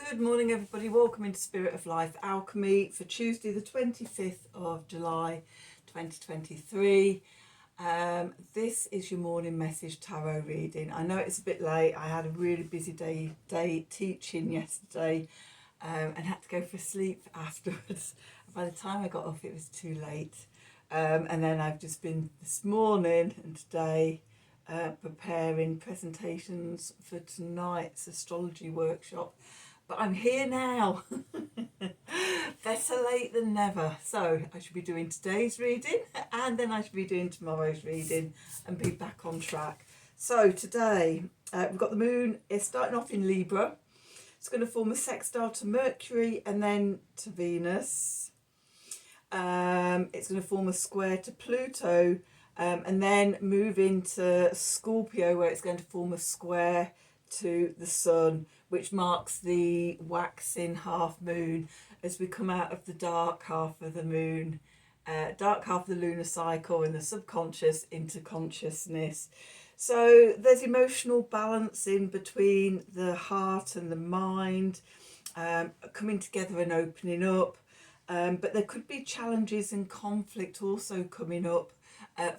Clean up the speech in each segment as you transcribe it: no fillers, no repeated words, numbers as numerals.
Good morning, everybody. Welcome into Spirit of Life Alchemy for Tuesday, the 25th of July 2023. This is your morning message tarot reading. I know it's a bit late. I had a really busy day teaching yesterday and had to go for sleep afterwards. By the time I got off, it was too late. And then I've just been this morning and today preparing presentations for tonight's astrology workshop. But I'm here now. Better late than never. So I should be doing today's reading and then I should be doing tomorrow's reading and be back on track. So today we've got the moon. It's starting off in Libra. It's going to form a sextile to Mercury and then to Venus. It's going to form a square to Pluto and then move into Scorpio, where it's going to form a square to the Sun, which marks the waxing half moon as we come out of the dark half of the moon, dark half of the lunar cycle and the subconscious into consciousness. So there's emotional balancing between the heart and the mind, coming together and opening up. But there could be challenges and conflict also coming up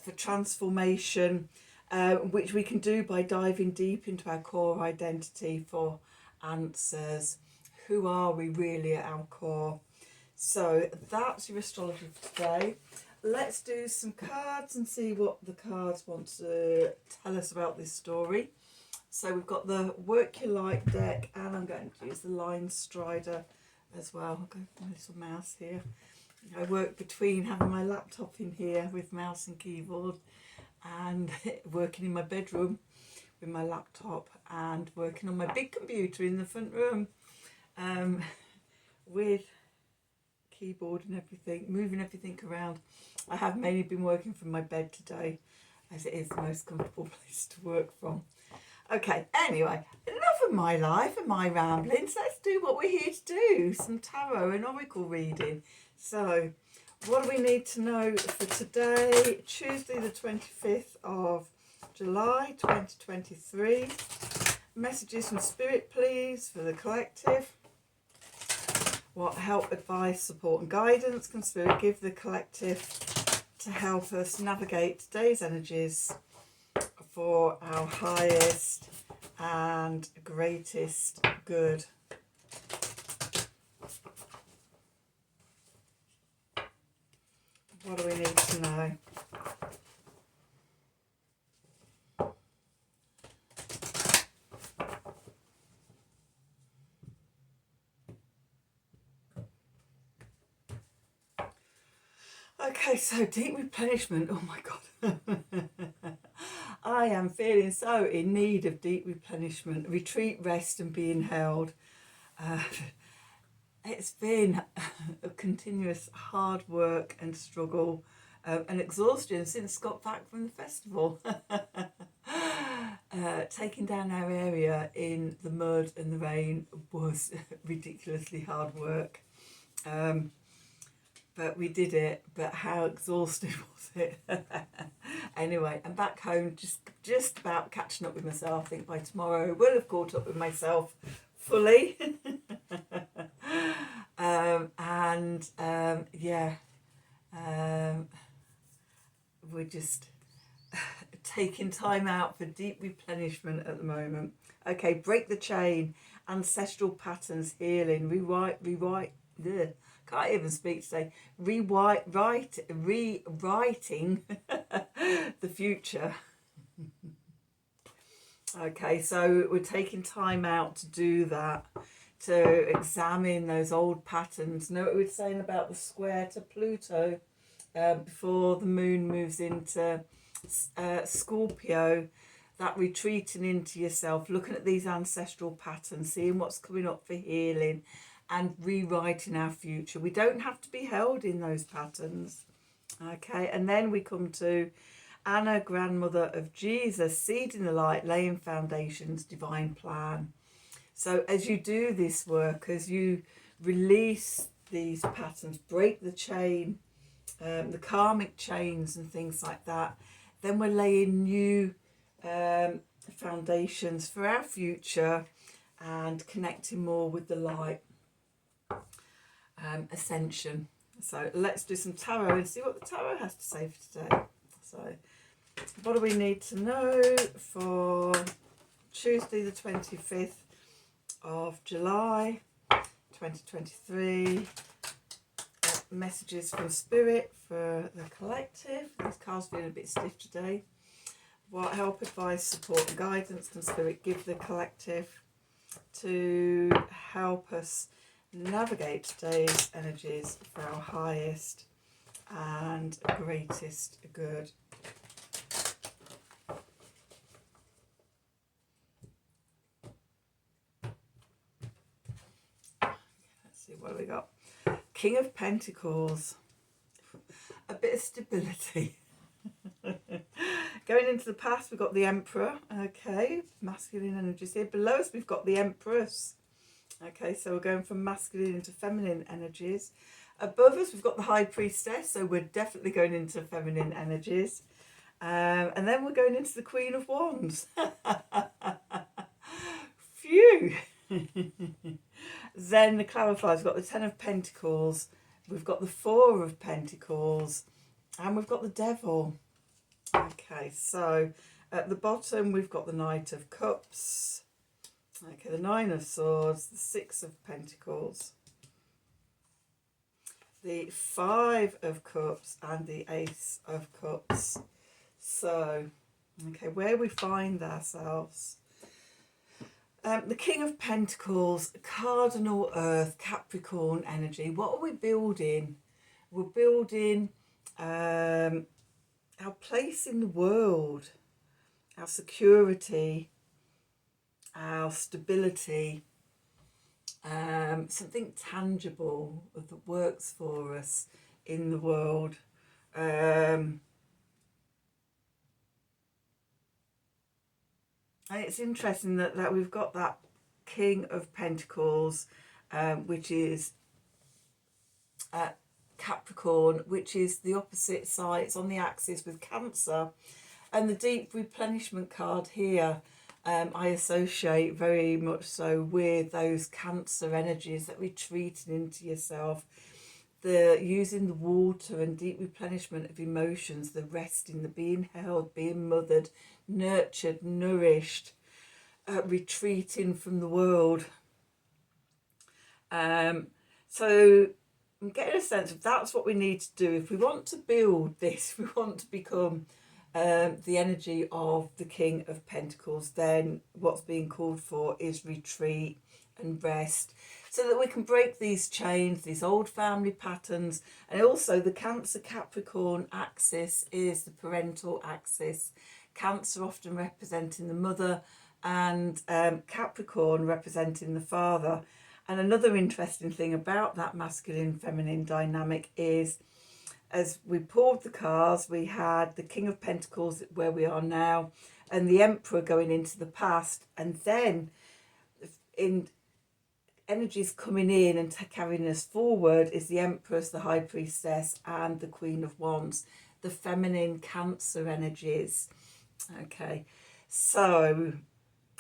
for transformation, which we can do by diving deep into our core identity for answers. Who are we really at our core? So that's your astrology for today. Let's do some cards and see what the cards want to tell us about this story. So we've got the Work Your Light deck, and I'm going to use the Line Strider as well. I'll go for my little mouse here. I work between having my laptop in here with mouse and keyboard and working in my bedroom with my laptop and working on my big computer in the front room with keyboard and everything, moving everything around. I have mainly been working from my bed today as it is the most comfortable place to work from. Okay, anyway, enough of my life and my ramblings. Let's do what we're here to do, some tarot and oracle reading. So, what do we need to know for today, Tuesday the 25th of July 2023? Messages from Spirit, please, for the collective. What help, advice, support and guidance can Spirit give the collective to help us navigate today's energies for our highest and greatest good? What do we need to know? Okay, so deep replenishment. Oh my God. I am feeling so in need of deep replenishment, retreat, rest and being held. It's been a continuous hard work and struggle and exhaustion since got back from the festival. Taking down our area in the mud and the rain was ridiculously hard work. But we did it. But how exhausting was it? Anyway, I'm back home, just about catching up with myself. I think by tomorrow I will have caught up with myself fully. We're just taking time out for deep replenishment at the moment. Okay, break the chain, ancestral patterns, healing, rewriting. Can't even speak today. Rewriting the future. Okay, so we're taking time out to do that, to examine those old patterns. Know what we were saying about the square to Pluto before the moon moves into Scorpio, that retreating into yourself, looking at these ancestral patterns, seeing what's coming up for healing and rewriting our future. We don't have to be held in those patterns. Okay, and then we come to Anna, grandmother of Jesus, seeding the light, laying foundations, divine plan. So as you do this work, as you release these patterns, break the chain, the karmic chains and things like that, then we're laying new foundations for our future and connecting more with the light, ascension. So let's do some tarot and see what the tarot has to say for today. So what do we need to know for Tuesday the 25th of July 2023? Messages from Spirit for the collective. This card's feeling a bit stiff today. What help, advice, support and guidance can Spirit give the collective to help us navigate today's energies for our highest and greatest good? Let's see, what do we got? King of Pentacles. A bit of stability. Going into the past, we've got the Emperor. Okay, masculine energies here. Below us, we've got the Empress. Okay, so we're going from masculine into feminine energies. Above us, we've got the High Priestess, so we're definitely going into feminine energies. And then we're going into the Queen of Wands. Phew! Then the clarifiers, we've got the Ten of Pentacles, we've got the Four of Pentacles, and we've got the Devil. Okay, so at the bottom, we've got the Knight of Cups. Okay, the Nine of Swords, the Six of Pentacles, the Five of Cups, and the Ace of Cups. So, okay, where we find ourselves. The King of Pentacles, Cardinal Earth, Capricorn energy. What are we building? We're building our place in the world, our security, our stability, something tangible that works for us in the world. And it's interesting that we've got that King of Pentacles, which is Capricorn, which is the opposite side. It's on the axis with Cancer. And the Deep Replenishment card here, I associate very much so with those Cancer energies, that retreating into yourself, the using the water and deep replenishment of emotions, the resting, the being held, being mothered, nurtured, nourished, retreating from the world. So I'm getting a sense of that's what we need to do. If we want to build this, we want to become the energy of the King of Pentacles, then what's being called for is retreat and rest, so that we can break these chains, these old family patterns. And also the Cancer Capricorn axis is the parental axis. Cancer often representing the mother, and Capricorn representing the father. And another interesting thing about that masculine feminine dynamic is, as we pulled the cards, we had the King of Pentacles where we are now, and the Emperor going into the past, and then in energies coming in and carrying us forward is the Empress, the High Priestess, and the Queen of Wands, the feminine Cancer energies. Okay, so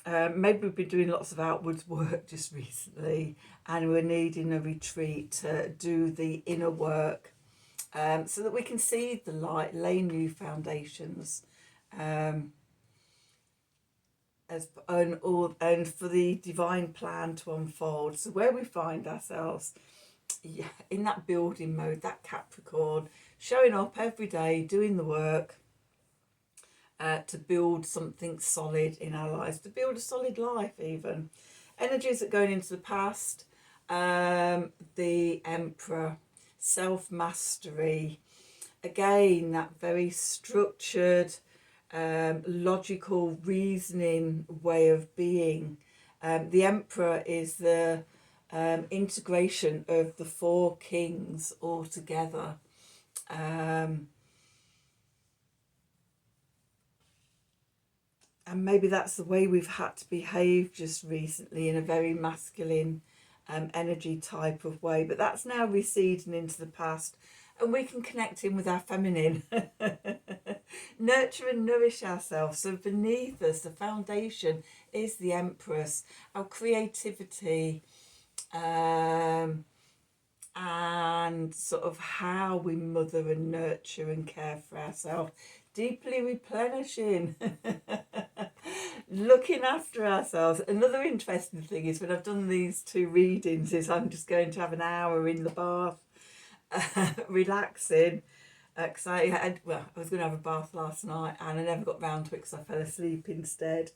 maybe we've been doing lots of outwards work just recently, and we're needing a retreat to do the inner work, so that we can see the light, lay new foundations, and for the divine plan to unfold. So where we find ourselves, yeah, in that building mode, that Capricorn, showing up every day, doing the work, to build something solid in our lives, to build a solid life even. Energies that going into the past, the Emperor, self-mastery, again, that very structured, logical, reasoning way of being. The Emperor is the integration of the four kings all together. And maybe that's the way we've had to behave just recently, in a very masculine energy type of way. But that's now receding into the past, and we can connect in with our feminine. Nurture and nourish ourselves. So beneath us, the foundation is the Empress, our creativity, and sort of how we mother and nurture and care for ourselves. Deeply replenishing, looking after ourselves. Another interesting thing is when I've done these 2 readings is I'm just going to have an hour in the bath, relaxing, because I was going to have a bath last night and I never got round to it because I fell asleep instead.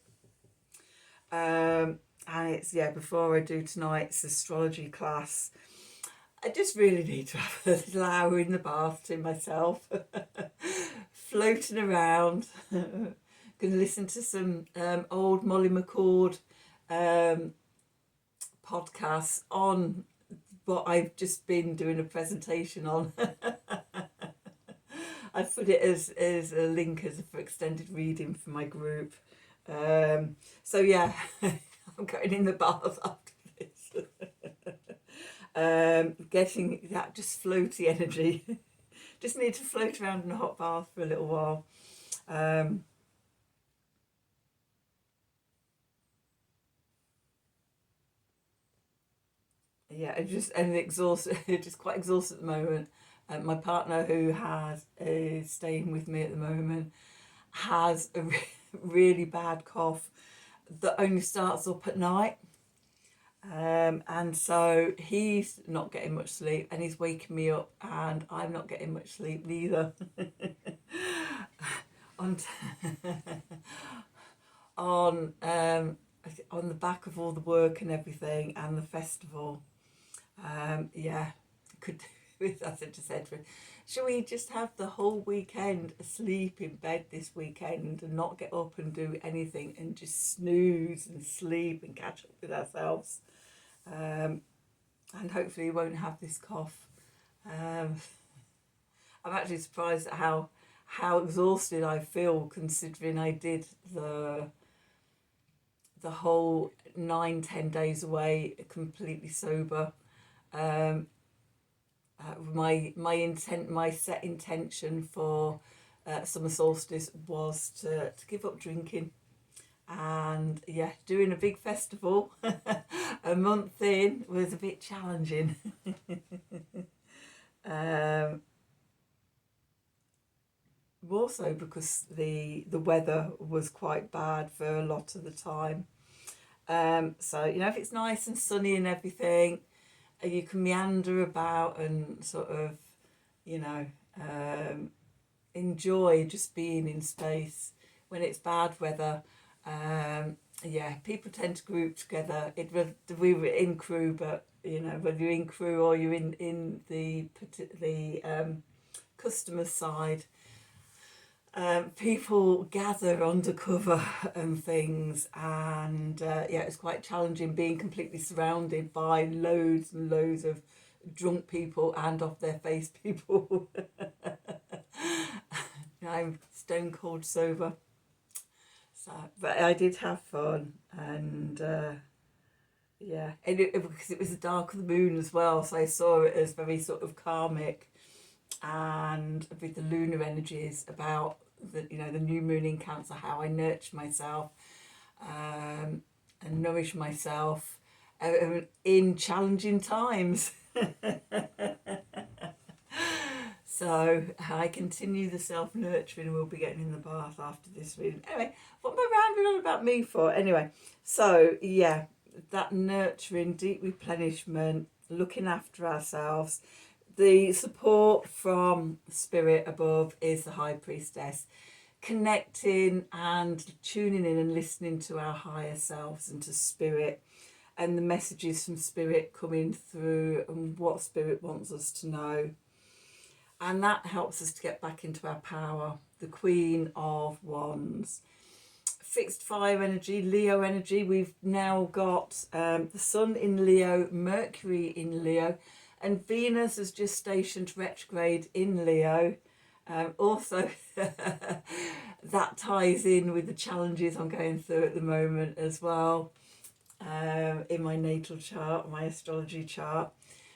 And it's, before I do tonight's astrology class, I just really need to have a little hour in the bath to myself, floating around. Going to listen to some old Molly McCord podcasts on what I've just been doing a presentation on. I put it as a link for extended reading for my group. So yeah, I'm going in the bath after this. Getting that just floaty energy. Just need to float around in a hot bath for a little while. Exhausted, just quite exhausted at the moment. My partner, who is staying with me at the moment, has a really bad cough that only starts up at night. And so he's not getting much sleep and he's waking me up and I'm not getting much sleep neither. on the back of all the work and everything and the festival, could do with, I said to Cedric, shall we just have the whole weekend asleep in bed this weekend and not get up and do anything and just snooze and sleep and catch up with ourselves, and hopefully we won't have this cough. I'm actually surprised at how exhausted I feel, considering I did the whole 9-10 days away completely sober. My set intention for summer solstice was to give up drinking, and doing a big festival a month in was a bit challenging. More so because the weather was quite bad for a lot of the time. So if it's nice and sunny and everything, you can meander about and sort of, enjoy just being in space. When it's bad weather, people tend to group together. We were in crew, but whether you're in crew or you're in the customer side, people gather undercover and things, and it's quite challenging being completely surrounded by loads and loads of drunk people and off their face people. I'm stone cold sober, so but I did have fun, and because it was the dark of the moon as well, so I saw it as very sort of karmic, and with the lunar energies about the new moon in Cancer, how I nurture myself and nourish myself in challenging times. So I continue the self-nurturing, and we'll be getting in the bath after this reading. Anyway, what am I rambling on about me for? Anyway, so that nurturing, deep replenishment, looking after ourselves. The support from Spirit above is the High Priestess, connecting and tuning in and listening to our higher selves and to Spirit, and the messages from Spirit coming through and what Spirit wants us to know. And that helps us to get back into our power. The Queen of Wands. Fixed fire energy, Leo energy. We've now got the Sun in Leo, Mercury in Leo, and Venus has just stationed retrograde in Leo. Also, that ties in with the challenges I'm going through at the moment as well, in my natal chart, my astrology chart.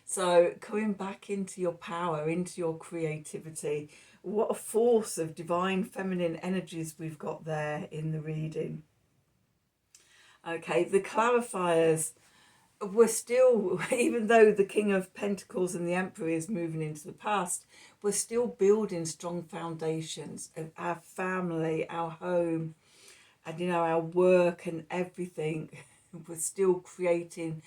So coming back into your power, into your creativity, what a force of divine feminine energies we've got there in the reading. Okay, the clarifiers, we're still, even though the King of Pentacles and the Emperor is moving into the past, we're still building strong foundations of our family, our home, and our work and everything. We're still creating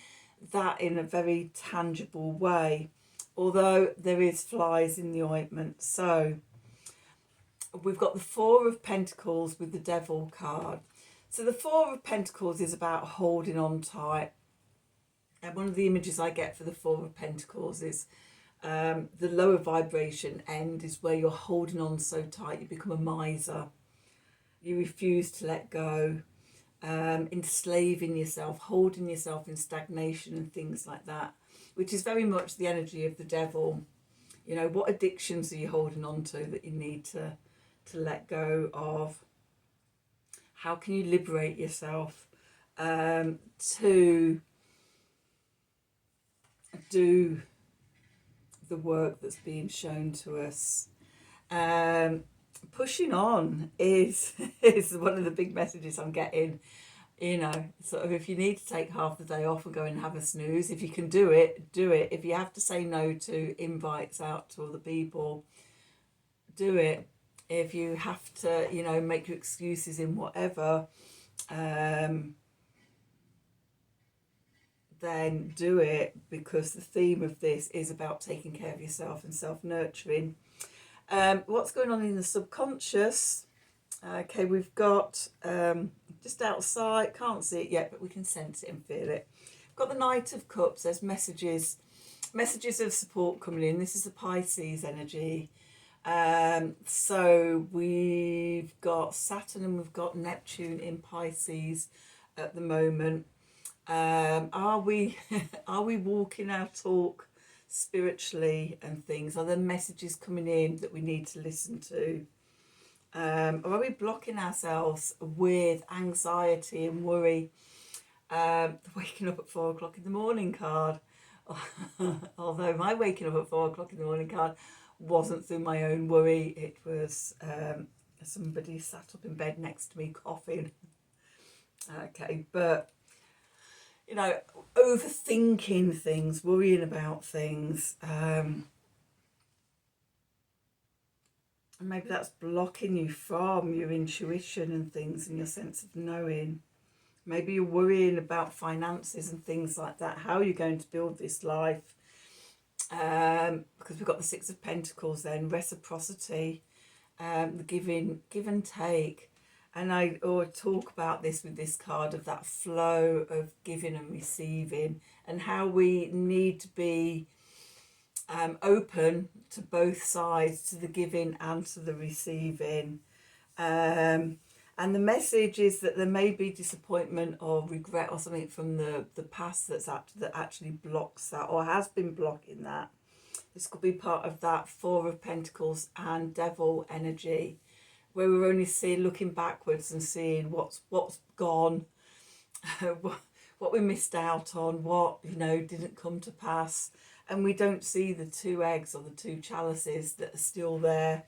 that in a very tangible way, although there is flies in the ointment. So we've got the Four of Pentacles with the Devil card. So the Four of Pentacles is about holding on tight. And one of the images I get for the Four of Pentacles is the lower vibration end is where you're holding on so tight, you become a miser. You refuse to let go, enslaving yourself, holding yourself in stagnation and things like that, which is very much the energy of the devil. What addictions are you holding on to that you need to let go of? How can you liberate yourself to do the work that's being shown to us? Pushing on is one of the big messages I'm getting. Sort of, if you need to take half the day off and go and have a snooze, if you can do it, do it. If you have to say no to invites out to other people, do it. If you have to, make your excuses in whatever, then do it, because the theme of this is about taking care of yourself and self-nurturing. What's going on in the subconscious? Okay, we've got just outside, can't see it yet, but we can sense it and feel it. We've got the Knight of Cups. There's messages of support coming in. This is the Pisces energy. So we've got Saturn and we've got Neptune in Pisces at the moment. Are we walking our talk spiritually and things? Are there messages coming in that we need to listen to? Or are we blocking ourselves with anxiety and worry? Waking up at 4 o'clock in the morning card. Although my waking up at 4 o'clock in the morning card wasn't through my own worry. It was somebody sat up in bed next to me coughing. Okay, but overthinking things, worrying about things, maybe that's blocking you from your intuition and things and your sense of knowing. Maybe you're worrying about finances and things like that. How are you going to build this life? Because we've got the Six of Pentacles then, reciprocity, the give and take. And I talk about this with this card, of that flow of giving and receiving, and how we need to be open to both sides, to the giving and to the receiving. And the message is that there may be disappointment or regret or something from the past that actually blocks that, or has been blocking that. This could be part of that Four of Pentacles and Devil energy, where we're only looking backwards and seeing what's gone, what we missed out on, what didn't come to pass, and we don't see the two eggs or the two chalices that are still there,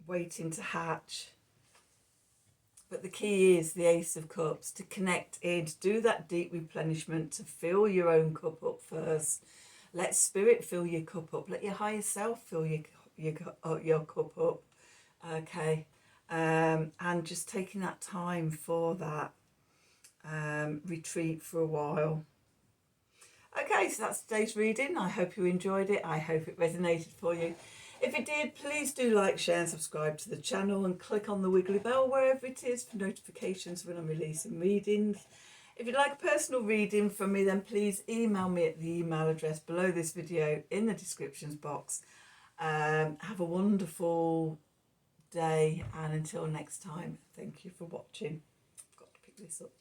waiting to hatch. But the key is the Ace of Cups, to connect in, to do that deep replenishment, to fill your own cup up first. Let spirit fill your cup up. Let your higher self fill your cup up. Okay, and just taking that time for that retreat for a while. Okay, so that's today's reading. I hope you enjoyed it. I hope it resonated for you. If it did, please do like, share and subscribe to the channel, and click on the wiggly bell wherever it is for notifications when I'm releasing readings. If you'd like a personal reading from me, then please email me at the email address below this video in the descriptions box. Have a wonderful day, and until next time, thank you for watching. I've got to pick this up.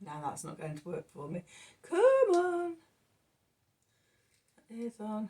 Now that's not going to work for me. Come on. It is on.